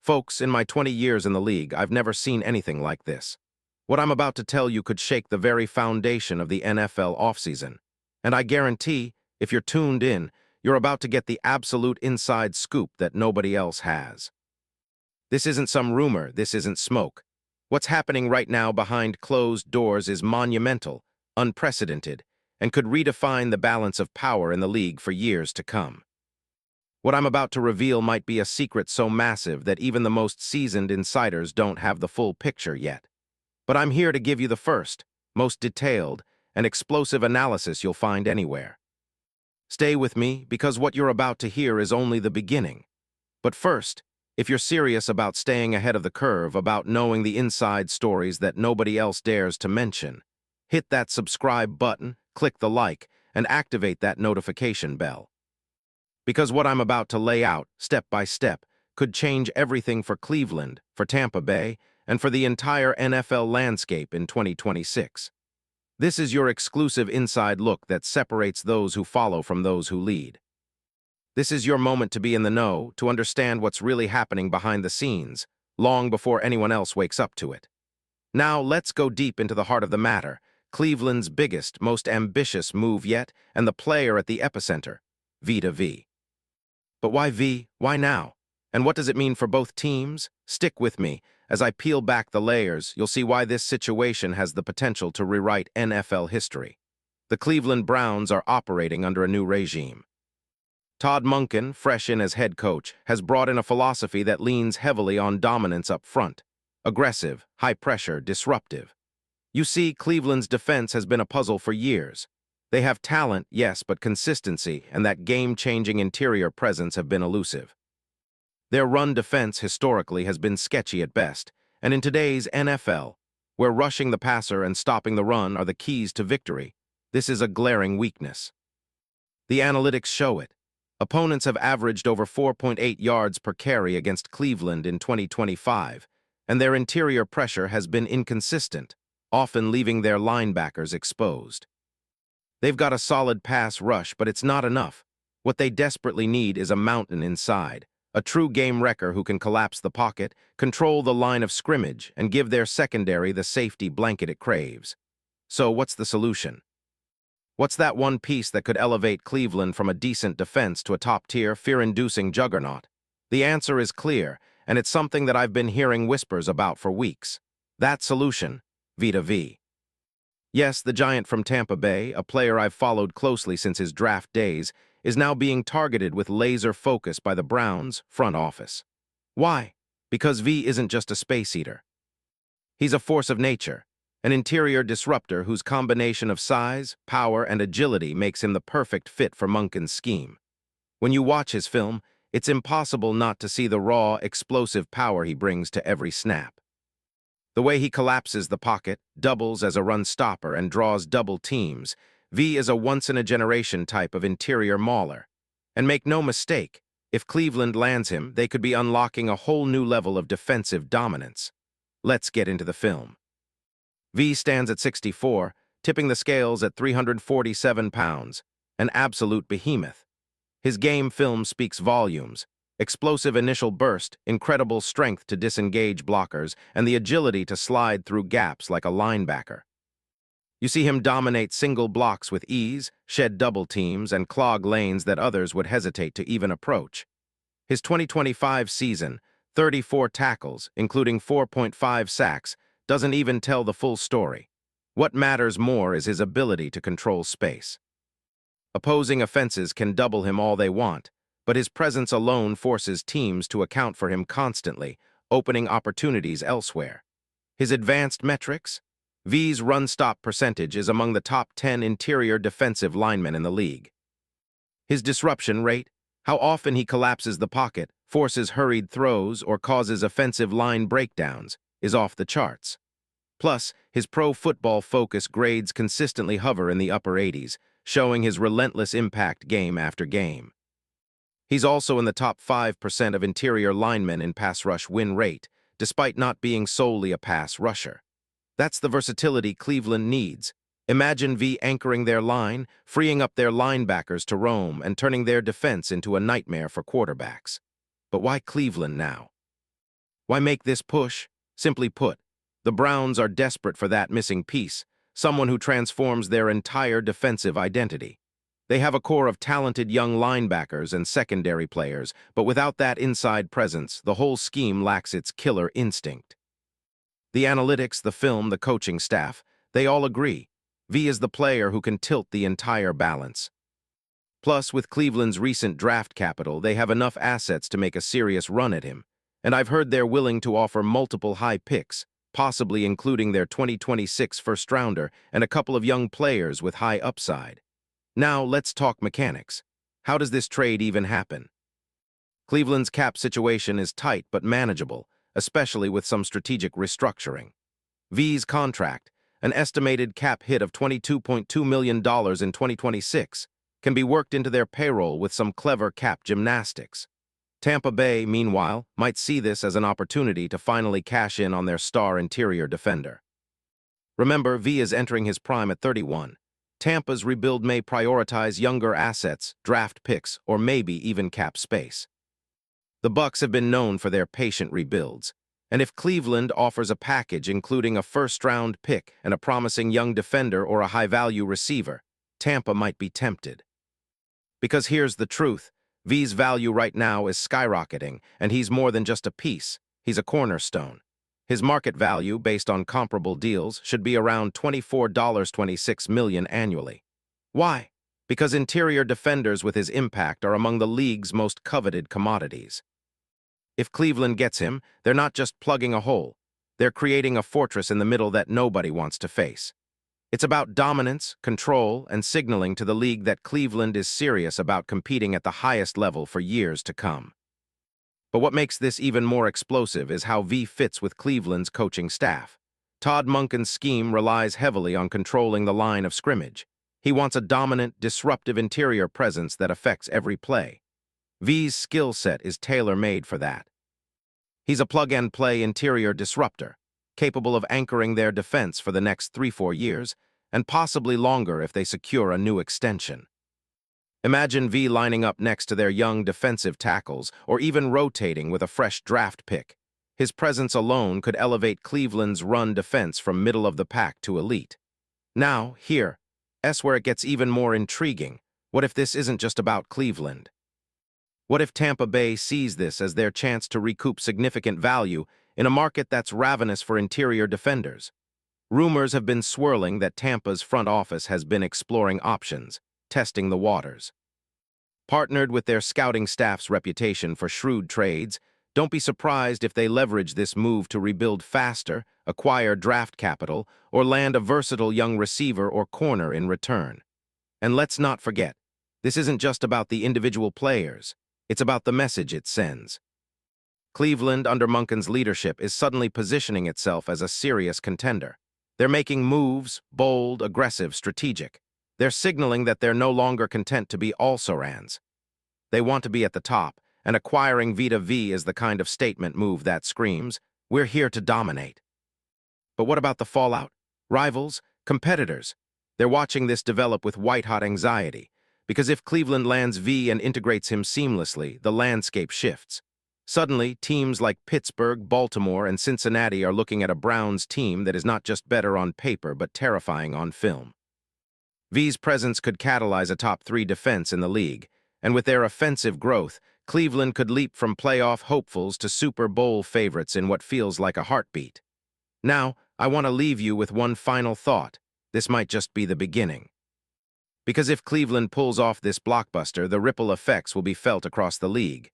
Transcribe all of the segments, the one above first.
Folks, in my 20 years in the league, I've never seen anything like this. What I'm about to tell you could shake the very foundation of the NFL offseason. And I guarantee, if you're tuned in, you're about to get the absolute inside scoop that nobody else has. This isn't some rumor, this isn't smoke. What's happening right now behind closed doors is monumental, unprecedented, and could redefine the balance of power in the league for years to come. What I'm about to reveal might be a secret so massive that even the most seasoned insiders don't have the full picture yet. But I'm here to give you the first, most detailed, and explosive analysis you'll find anywhere. Stay with me, because what you're about to hear is only the beginning. But first, if you're serious about staying ahead of the curve, about knowing the inside stories that nobody else dares to mention, hit that subscribe button, click the like, and activate that notification bell. Because what I'm about to lay out, step by step, could change everything for Cleveland, for Tampa Bay, and for the entire NFL landscape in 2026. This is your exclusive inside look that separates those who follow from those who lead. This is your moment to be in the know, to understand what's really happening behind the scenes, long before anyone else wakes up to it. Now let's go deep into the heart of the matter, Cleveland's biggest, most ambitious move yet, and the player at the epicenter, V to V. But why V? Why now? And what does it mean for both teams? Stick with me. As I peel back the layers, you'll see why this situation has the potential to rewrite NFL history. The Cleveland Browns are operating under a new regime. Todd Monken, fresh in as head coach, has brought in a philosophy that leans heavily on dominance up front. Aggressive, high-pressure, disruptive. You see, Cleveland's defense has been a puzzle for years. They have talent, yes, but consistency and that game-changing interior presence have been elusive. Their run defense historically has been sketchy at best, and in today's NFL, where rushing the passer and stopping the run are the keys to victory, this is a glaring weakness. The analytics show it. Opponents have averaged over 4.8 yards per carry against Cleveland in 2025, and their interior pressure has been inconsistent, often leaving their linebackers exposed. They've got a solid pass rush, but it's not enough. What they desperately need is a mountain inside, a true game wrecker who can collapse the pocket, control the line of scrimmage, and give their secondary the safety blanket it craves. So what's the solution? What's that one piece that could elevate Cleveland from a decent defense to a top-tier, fear-inducing juggernaut? The answer is clear, and it's something that I've been hearing whispers about for weeks. That solution, V to V. Yes, the giant from Tampa Bay, a player I've followed closely since his draft days, is now being targeted with laser focus by the Browns' front office. Why? Because V isn't just a space eater. He's a force of nature, an interior disruptor whose combination of size, power, and agility makes him the perfect fit for Monken's scheme. When you watch his film, it's impossible not to see the raw, explosive power he brings to every snap. The way he collapses the pocket, doubles as a run stopper, and draws double teams, V is a once-in-a-generation type of interior mauler. And make no mistake, if Cleveland lands him, they could be unlocking a whole new level of defensive dominance. Let's get into the film. V stands at 6'4", tipping the scales at 347 pounds, an absolute behemoth. His game film speaks volumes. Explosive initial burst, incredible strength to disengage blockers, and the agility to slide through gaps like a linebacker. You see him dominate single blocks with ease, shed double teams, and clog lanes that others would hesitate to even approach. His 2025 season, 34 tackles, including 4.5 sacks, doesn't even tell the full story. What matters more is his ability to control space. Opposing offenses can double him all they want, but his presence alone forces teams to account for him constantly, opening opportunities elsewhere. His advanced metrics? V's run-stop percentage is among the top 10 interior defensive linemen in the league. His disruption rate, how often he collapses the pocket, forces hurried throws, or causes offensive line breakdowns, is off the charts. Plus, his pro football focus grades consistently hover in the upper 80s, showing his relentless impact game after game. He's also in the top 5% of interior linemen in pass rush win rate, despite not being solely a pass rusher. That's the versatility Cleveland needs. Imagine V anchoring their line, freeing up their linebackers to roam, and turning their defense into a nightmare for quarterbacks. But why Cleveland now? Why make this push? Simply put, the Browns are desperate for that missing piece, someone who transforms their entire defensive identity. They have a core of talented young linebackers and secondary players, but without that inside presence, the whole scheme lacks its killer instinct. The analytics, the film, the coaching staff, they all agree. V is the player who can tilt the entire balance. Plus, with Cleveland's recent draft capital, they have enough assets to make a serious run at him. And I've heard they're willing to offer multiple high picks, possibly including their 2026 first-rounder and a couple of young players with high upside. Now, let's talk mechanics. How does this trade even happen? Cleveland's cap situation is tight but manageable, especially with some strategic restructuring. V's contract, an estimated cap hit of $22.2 million in 2026, can be worked into their payroll with some clever cap gymnastics. Tampa Bay, meanwhile, might see this as an opportunity to finally cash in on their star interior defender. Remember, V is entering his prime at 31. Tampa's rebuild may prioritize younger assets, draft picks, or maybe even cap space. The Bucs have been known for their patient rebuilds, and if Cleveland offers a package including a first-round pick and a promising young defender or a high-value receiver, Tampa might be tempted. Because here's the truth, V's value right now is skyrocketing, and he's more than just a piece, he's a cornerstone. His market value, based on comparable deals, should be around $24.26 million annually. Why? Because interior defenders with his impact are among the league's most coveted commodities. If Cleveland gets him, they're not just plugging a hole. They're creating a fortress in the middle that nobody wants to face. It's about dominance, control, and signaling to the league that Cleveland is serious about competing at the highest level for years to come. But what makes this even more explosive is how V fits with Cleveland's coaching staff. Todd Monken's scheme relies heavily on controlling the line of scrimmage. He wants a dominant, disruptive interior presence that affects every play. V's skill set is tailor-made for that. He's a plug-and-play interior disruptor, capable of anchoring their defense for the next 3-4 years, and possibly longer if they secure a new extension. Imagine V lining up next to their young defensive tackles, or even rotating with a fresh draft pick. His presence alone could elevate Cleveland's run defense from middle of the pack to elite. Now, here's where it gets even more intriguing. What if this isn't just about Cleveland? What if Tampa Bay sees this as their chance to recoup significant value in a market that's ravenous for interior defenders? Rumors have been swirling that Tampa's front office has been exploring options, testing the waters. Partnered with their scouting staff's reputation for shrewd trades, don't be surprised if they leverage this move to rebuild faster, acquire draft capital, or land a versatile young receiver or corner in return. And let's not forget, this isn't just about the individual players, it's about the message it sends. Cleveland, under Monken's leadership, is suddenly positioning itself as a serious contender. They're making moves, bold, aggressive, strategic. They're signaling that they're no longer content to be also-rans. They want to be at the top, and acquiring Vita V is the kind of statement move that screams, we're here to dominate. But what about the fallout? Rivals? Competitors? They're watching this develop with white-hot anxiety, because if Cleveland lands V and integrates him seamlessly, the landscape shifts. Suddenly, teams like Pittsburgh, Baltimore, and Cincinnati are looking at a Browns team that is not just better on paper but terrifying on film. V's presence could catalyze a top-3 defense in the league, and with their offensive growth, Cleveland could leap from playoff hopefuls to Super Bowl favorites in what feels like a heartbeat. Now, I want to leave you with one final thought. This might just be the beginning. Because if Cleveland pulls off this blockbuster, the ripple effects will be felt across the league.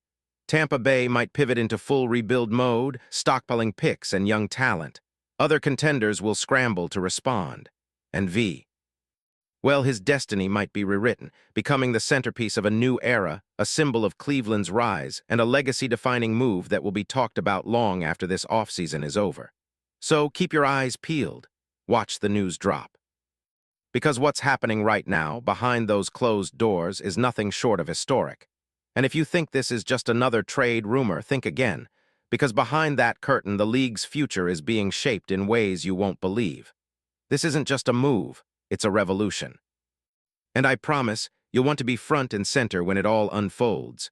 Tampa Bay might pivot into full rebuild mode, stockpiling picks and young talent. Other contenders will scramble to respond. And V, well, his destiny might be rewritten, becoming the centerpiece of a new era, a symbol of Cleveland's rise, and a legacy-defining move that will be talked about long after this offseason is over. So keep your eyes peeled. Watch the news drop. Because what's happening right now, behind those closed doors, is nothing short of historic. And if you think this is just another trade rumor, think again, because behind that curtain, the league's future is being shaped in ways you won't believe. This isn't just a move, it's a revolution. And I promise, you'll want to be front and center when it all unfolds.